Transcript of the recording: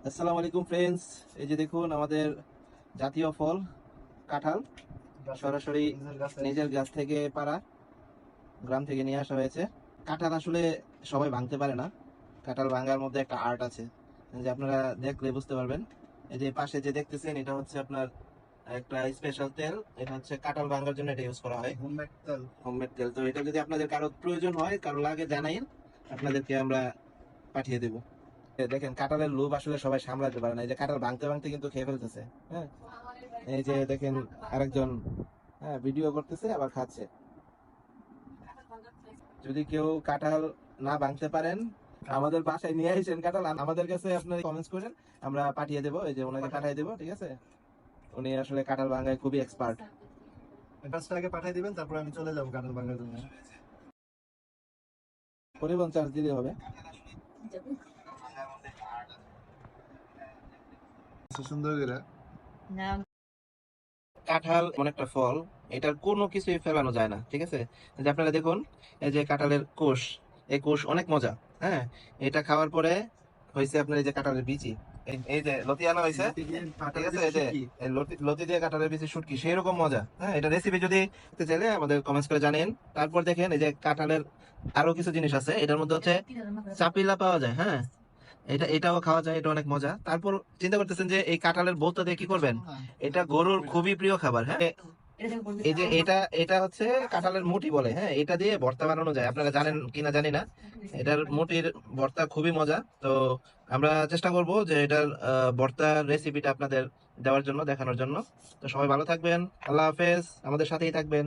আসসালামু আলাইকুম ফ্রেন্ডস। এই যে দেখুন আমাদের জাতীয় ফল কাঁঠাল সরাসরি নিজের গাছ থেকে পাড়া, গ্রাম থেকে নিয়ে আসা হয়েছে। কাঁঠাল আসলে সবাই ভাঙতে পারে না, কাঁঠাল ভাঙার মধ্যে একটা আর্ট আছে, যে আপনারা দেখলে বুঝতে পারবেন। এই যে পাশে যে দেখতেছেন এটা হচ্ছে আপনার একটা স্পেশাল তেল, এটা হচ্ছে কাঁঠাল ভাঙার জন্য এটা ইউজ করা হয়, হোমমেড তেল। তো এটা যদি আপনাদের কারো প্রয়োজন হয়, কারো লাগে জানাইন, আপনাদেরকে আমরা পাঠিয়ে দেবো। দেখেন কাঁঠালের লোভ আসলে সবাই সামলাতে পারে না, এই যে কাঁঠাল ভাঙতে ভাঙতে কিন্তু খেয়ে ফেলতেছে। হ্যাঁ, এই যে দেখেন আরেকজন ভিডিও করতেছে আবার খাচ্ছে। যদি কেউ কাঁঠাল না ভাঙতে পারেন, আমাদের বাসায় নিয়ে আসেন কাঁঠাল, আমাদের কাছে আপনার কমেন্টস করেন, আমরা পাঠিয়ে দেবো। এই যে ওনাকে পাঠিয়ে দেবো, ঠিক আছে? উনি আসলে কাঁঠাল ভাঙায় খুবই এক্সপার্ট। অ্যাডভান্সটা আগে পাঠিয়ে দিবেন, তারপর আমি চলে যাবো কাঁঠাল ভাঙার জন্য। পরিবহন চার্জ দিলে হবে। সুন্দর করে কাঁঠাল এমন একটা ফল, এটার কোনো কিছুই ফেলানো যায় না, ঠিক আছে? যে আপনারা দেখুন, এই যে কাঁঠালের কোষ, এই কোষ অনেক মজা। হ্যাঁ, এটা খাওয়ার পরে হয়েছে আপনার এই যে কাঁঠালের বিচি, এই যে লতি আনা হয়েছে, ঠিক আছে? এই যে এই লতি দিয়ে কাঁঠালের বিচি শুটকি সেই রকম মজা। হ্যাঁ, এটা রেসিপি যদি দেখতে চাইলে আমাদের কমেন্টস করে জানেন। তারপর দেখেন এই যে কাঁঠালের আরো কিছু জিনিস আছে, এটার মধ্যে হচ্ছে চাপিলা পাওয়া যায়। হ্যাঁ, এটাও খাওয়া যায়, এটা অনেক মজা। তারপর চিন্তা করতেছেন যে এই কাঁঠালের বোলতা দিয়ে কি করবেন, এটা গরুর খুবই প্রিয় খাবার। হ্যাঁ, এই যে এটা এটা হচ্ছে কাঁঠালের মুটি বলে। হ্যাঁ, এটা দিয়ে ভর্তা বানানো যায়, আপনারা জানেন কিনা জানি না। এটার মুটির ভর্তা খুবই মজা। তো আমরা চেষ্টা করব যে এটার ভর্তার রেসিপিটা আপনাদের দেওয়ার জন্য, দেখানোর জন্য। তো সবাই ভালো থাকবেন, আল্লাহ হাফেজ, আমাদের সাথেই থাকবেন।